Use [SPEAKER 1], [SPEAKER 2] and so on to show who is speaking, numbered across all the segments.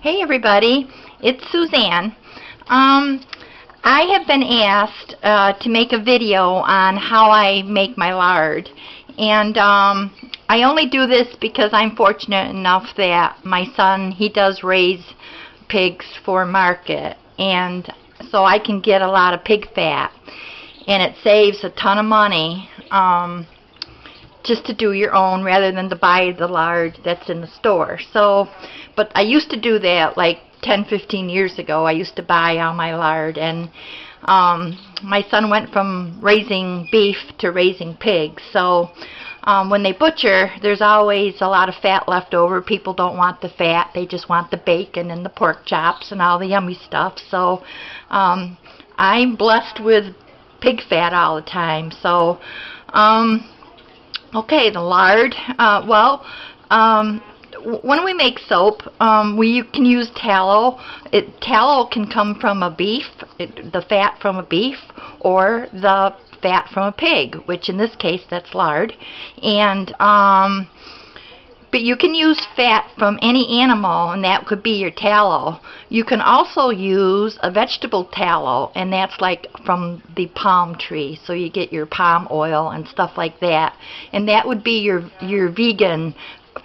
[SPEAKER 1] Hey everybody, it's Suzanne. I have been asked to make a video on how I make my lard, and I only do this because I'm fortunate enough that my son, he does raise pigs for market, and so I can get a lot of pig fat, and it saves a ton of money just to do your own rather than to buy the lard that's in the store. So, but I used to do that like 10-15 years ago. I used to buy all my lard, and my son went from raising beef to raising pigs. So when they butcher, there's always a lot of fat left over. People don't want the fat, they just want the bacon and the pork chops and all the yummy stuff. So I'm blessed with pig fat all the time. So okay, the lard. When we make soap, we can use tallow. Tallow can come from a beef, the fat from a beef, or the fat from a pig, which in this case that's lard. And but you can use fat from any animal, and that could be your tallow. You can also use a vegetable tallow, and that's like from the palm tree. So you get your palm oil and stuff like that. And that would be your vegan,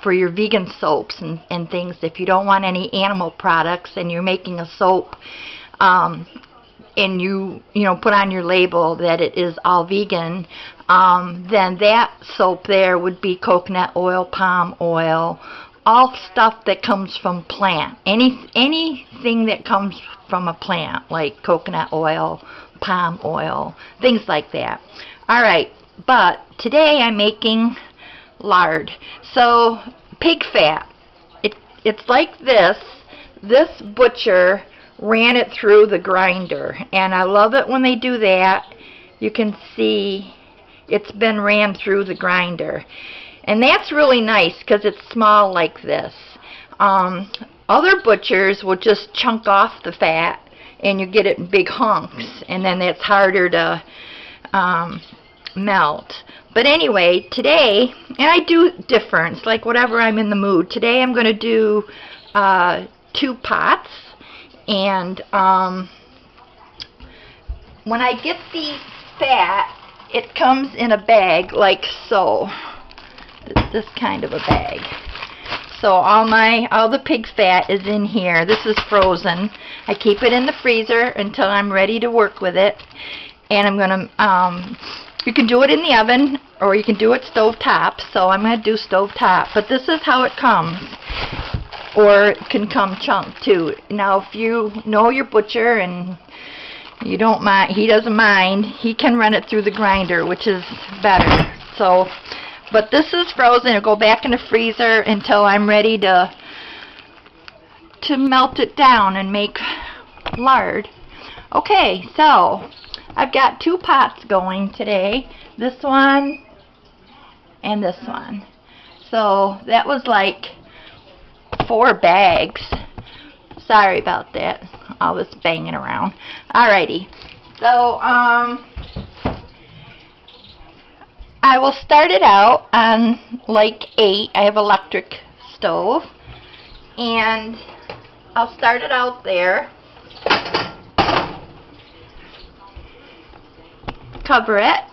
[SPEAKER 1] for your vegan soaps and things. If you don't want any animal products and you're making a soap, and you put on your label that it is all vegan, then that soap there would be coconut oil, palm oil, all stuff that comes from plant. Anything that comes from a plant, like coconut oil, palm oil, things like that. Alright, but today I'm making lard. So pig fat, it's like this. This butcher ran it through the grinder, and I love it when they do that. You can see it's been ran through the grinder, and that's really nice because it's small like this. Other butchers will just chunk off the fat and you get it in big hunks, and then it's harder to melt. But anyway, today, and I do different, like whatever I'm in the mood. Today I'm going to do 2 pots. And when I get the fat, it comes in a bag like so, this kind of a bag. So all the pig fat is in here. This is frozen. I keep it in the freezer until I'm ready to work with it. And I'm gonna you can do it in the oven or you can do it stove top. So I'm gonna do stove top. But this is how it comes. Or it can come chunked too. Now if you know your butcher and you don't mind, he doesn't mind, he can run it through the grinder, which is better. So, but this is frozen. It'll go back in the freezer until I'm ready to melt it down and make lard. Okay, so I've got 2 pots going today. This one and this one. So that was like 4 bags. Sorry about that. All this banging around. Alrighty. So I will start it out on like 8. I have electric stove, and I'll start it out there. Cover it.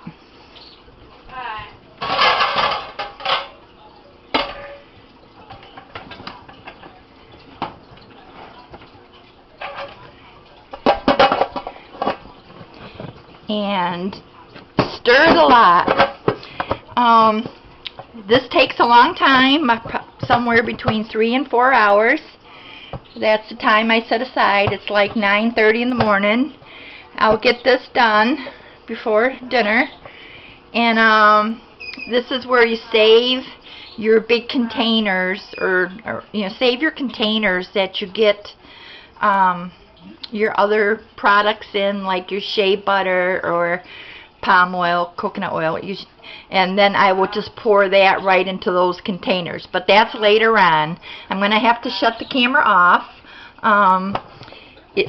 [SPEAKER 1] And stir the lot. This takes a long time, somewhere between 3 and 4 hours. That's the time I set aside. It's like 9:30 in the morning. I'll get this done before dinner. And this is where you save your big containers, or save your containers that you get your other products in, like your shea butter or palm oil, coconut oil, and then I will just pour that right into those containers. But that's later on. I'm going to have to shut the camera off.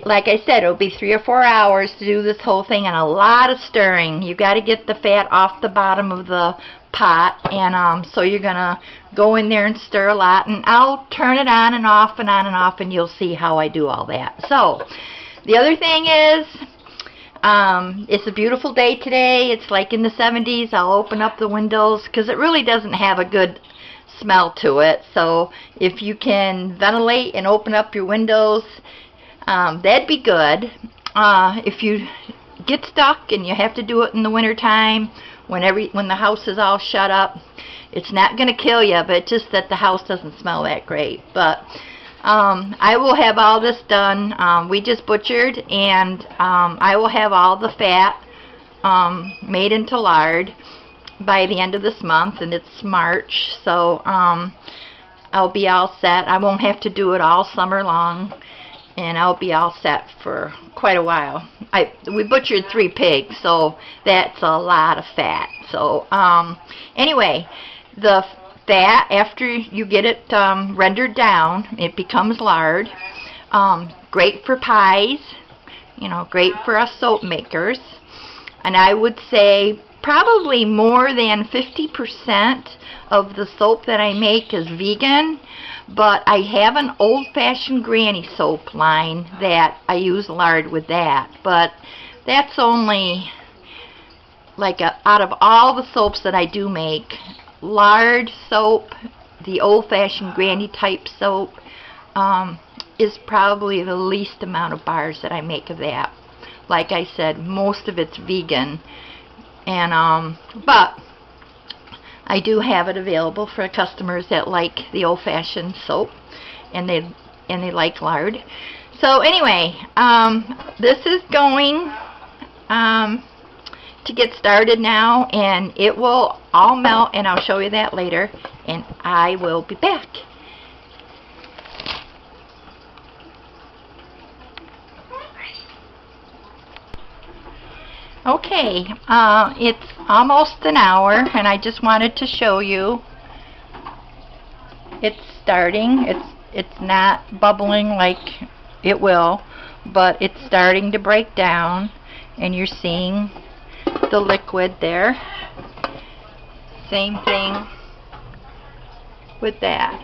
[SPEAKER 1] Like I said, it'll be 3 or 4 hours to do this whole thing, and a lot of stirring. You got to get the fat off the bottom of the pot, and so you're gonna go in there and stir a lot, and I'll turn it on and off and on and off, and you'll see how I do all that. So the other thing is, it's a beautiful day today. It's like in the 70s. I'll open up the windows because it really doesn't have a good smell to it. So if you can ventilate and open up your windows, that'd be good. If you get stuck and you have to do it in the winter time when the house is all shut up, it's not going to kill you, but just that the house doesn't smell that great. But I will have all this done. We just butchered, and I will have all the fat made into lard by the end of this month, and it's March, so I'll be all set. I won't have to do it all summer long, and I'll be all set for quite a while. We butchered 3 pigs, so that's a lot of fat. So anyway, the fat, after you get it rendered down, it becomes lard. Great for pies, you know, great for us soap makers. And I would say probably more than 50% of the soap that I make is vegan, but I have an old-fashioned granny soap line that I use lard with that, but that's only like out of all the soaps that I do make, lard soap, the old-fashioned granny type soap, is probably the least amount of bars that I make of that. Like I said, most of it's vegan, and but I do have it available for customers that like the old-fashioned soap, and they like lard. So anyway, this is going to get started now, and it will all melt, and I'll show you that later, and I will be back. Okay, it's almost an hour, and I just wanted to show you it's starting. It's not bubbling like it will, but it's starting to break down, and you're seeing the liquid there. Same thing with that.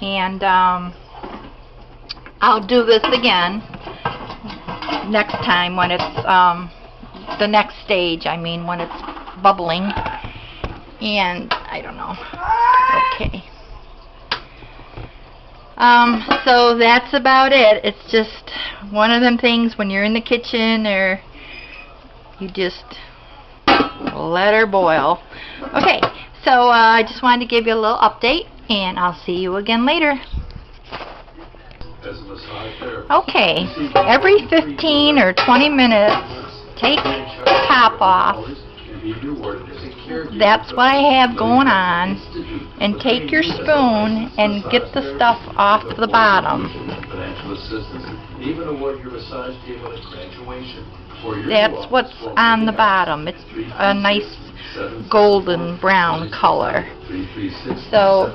[SPEAKER 1] And I'll do this again next time when it's the next stage, I mean when it's bubbling, and I don't know. Okay. So that's about it. It's just one of them things when you're in the kitchen, or you just let her boil. Okay, so I just wanted to give you a little update, and I'll see you again later. Okay, every 15 or 20 minutes, take the top off. That's what I have going on. And take your spoon and get the stuff off the bottom. That's what's on the bottom. It's a nice golden brown color. So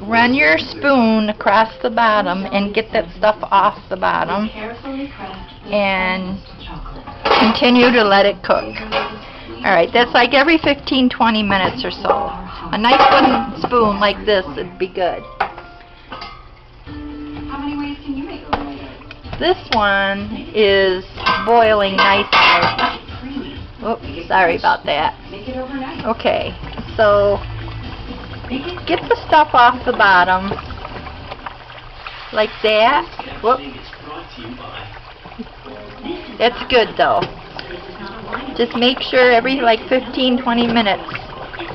[SPEAKER 1] run your spoon across the bottom and get that stuff off the bottom, and continue to let it cook. Alright, that's like every 15-20 minutes or so. A nice wooden spoon like this would be good.
[SPEAKER 2] How many ways can you make it?
[SPEAKER 1] This one is boiling nicely. Oops, sorry about that. Okay, so get the stuff off the bottom like that. Whoop. That's good though. Just make sure every like 15-20 minutes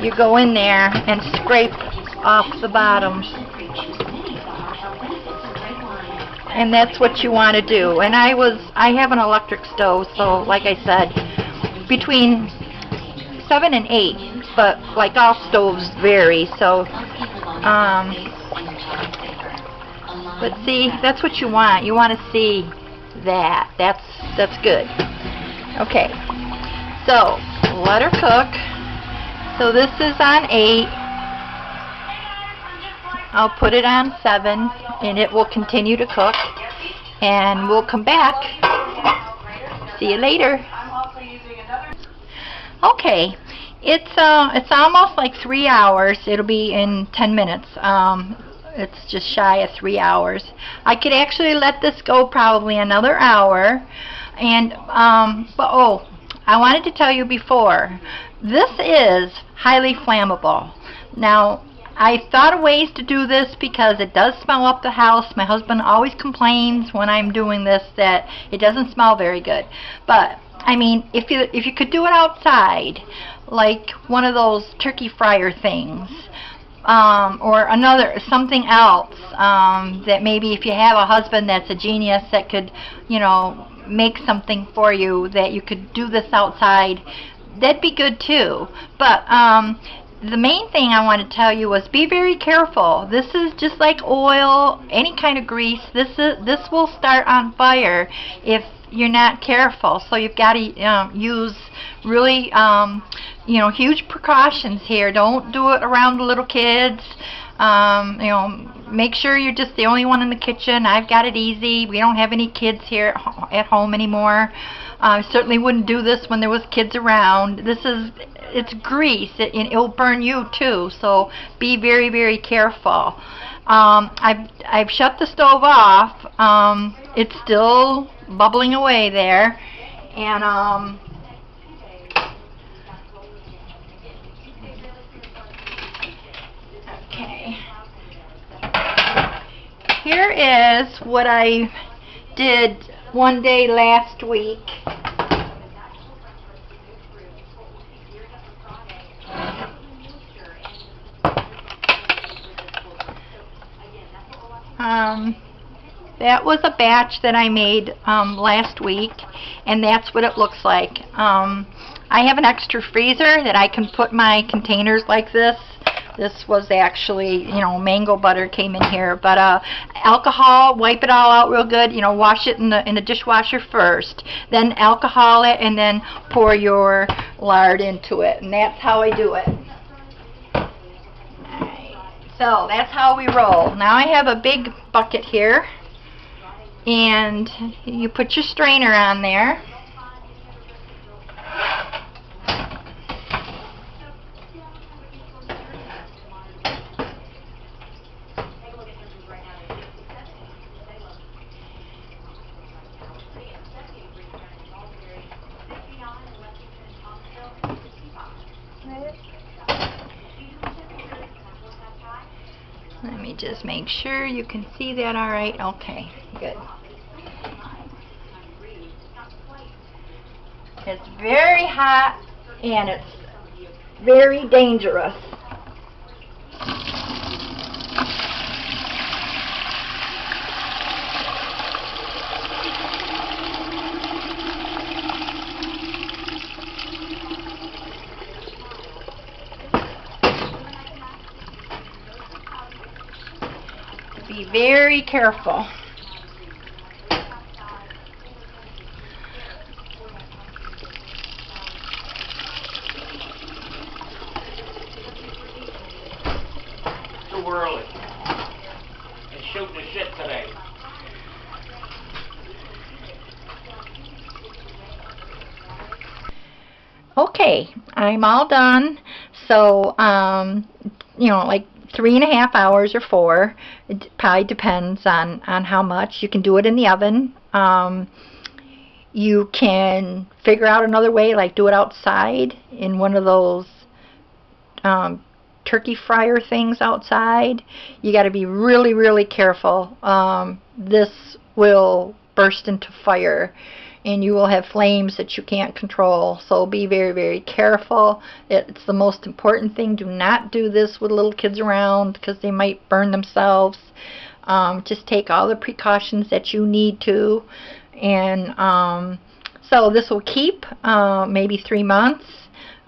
[SPEAKER 1] you go in there and scrape off the bottom. And that's what you want to do. And I have an electric stove, so like I said, between 7 and 8, but like all stoves vary, so but see, that's what you want. You want to see that. That's good. Okay, so let her cook. So this is on 8. I'll put it on 7, and it will continue to cook, and we'll come back. See you later. Okay, It's almost like 3 hours. It'll be in 10 minutes. It's just shy of 3 hours. I could actually let this go probably another hour. And but oh, I wanted to tell you before, this is highly flammable. Now, I thought of ways to do this because it does smell up the house. My husband always complains when I'm doing this that it doesn't smell very good. But I mean, if you could do it outside, like one of those turkey fryer things, or something else, that maybe if you have a husband that's a genius that could, you know, make something for you, that you could do this outside, that'd be good too. But the main thing I want to tell you was be very careful. This is just like oil, any kind of grease. This will start on fire if you're not careful. So you've got to use really you know, huge precautions here. Don't do it around the little kids. You know, make sure you're just the only one in the kitchen. I've got it easy. We don't have any kids here at home anymore. I certainly wouldn't do this when there was kids around. It's grease, and it'll burn you too. So be very, very careful. I've shut the stove off. It's still bubbling away there, and okay. Here is what I did one day last week. That was a batch that I made last week, and that's what it looks like. I have an extra freezer that I can put my containers like this. This was actually, you know, mango butter came in here, but alcohol, wipe it all out real good. You know, wash it in the dishwasher first, then alcohol it, and then pour your lard into it, and that's how I do it. So that's how we roll. Now I have a big bucket here, and you put your strainer on there. Let me just make sure you can see that all right. Okay, good. It's very hot and it's very dangerous. Be very careful.
[SPEAKER 3] Too early. It's shooting the shit today.
[SPEAKER 1] Okay, I'm all done. So, you know, like 3.5 hours or 4. It probably depends on how much. You can do it in the oven. You can figure out another way, like do it outside in one of those turkey fryer things outside. You got to be really, really careful. This will burst into fire, and you will have flames that you can't control. So be very, very careful. It's the most important thing. Do not do this with little kids around because they might burn themselves. Just take all the precautions that you need to. And so this will keep maybe 3 months.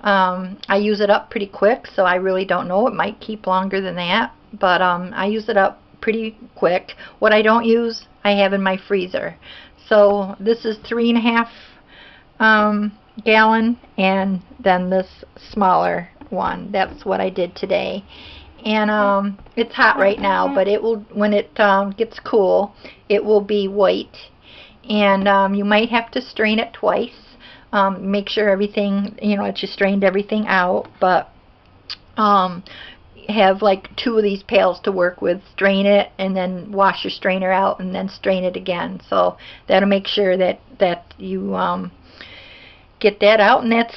[SPEAKER 1] I use it up pretty quick, so I really don't know. It might keep longer than that, but I use it up pretty quick. What I don't use, I have in my freezer. So this is 3.5 gallon, and then this smaller one. That's what I did today. And it's hot right now, but it will, when it gets cool, it will be white. And you might have to strain it twice. make sure everything, you know, that you strained everything out, but have like 2 of these pails to work with. Strain it and then wash your strainer out and then strain it again. So that'll make sure that you get that out, and that's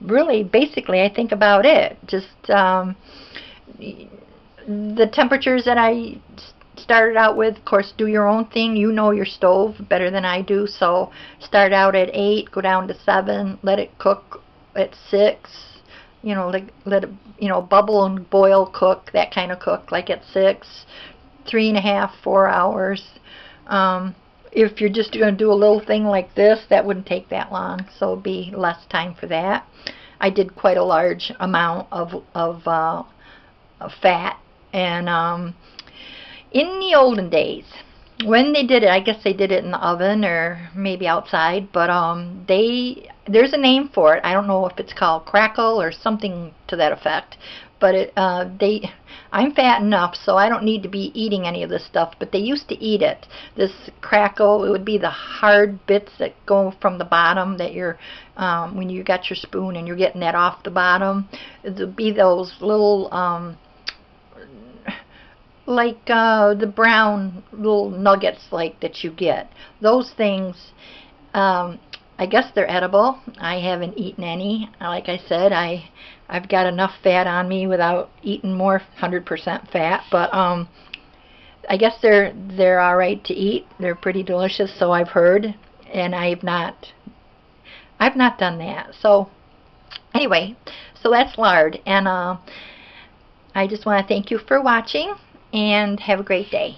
[SPEAKER 1] really basically, I think, about it. Just the temperatures that I started out with, of course, do your own thing. You know your stove better than I do, so start out at 8, go down to 7, let it cook at 6, you know, let it, you know, bubble and boil, cook, that kind of cook, like at 6, 3.5, 4 hours. If you're just going to do a little thing like this, that wouldn't take that long, so it'd be less time for that. I did quite a large amount of fat, and in the olden days, when they did it, I guess they did it in the oven or maybe outside, but there's a name for it. I don't know if it's called crackle or something to that effect, but I'm fat enough, so I don't need to be eating any of this stuff, but they used to eat it. This crackle, it would be the hard bits that go from the bottom that you're, when you got your spoon and you're getting that off the bottom, it would be those little, like the brown little nuggets like that you get. Those things, I guess they're edible. I haven't eaten any. Like I said, I've got enough fat on me without eating more 100% fat, but I guess they're all right to eat. They're pretty delicious, so I've heard, and I've not done that. So anyway, so that's lard, and I just want to thank you for watching, and have a great day.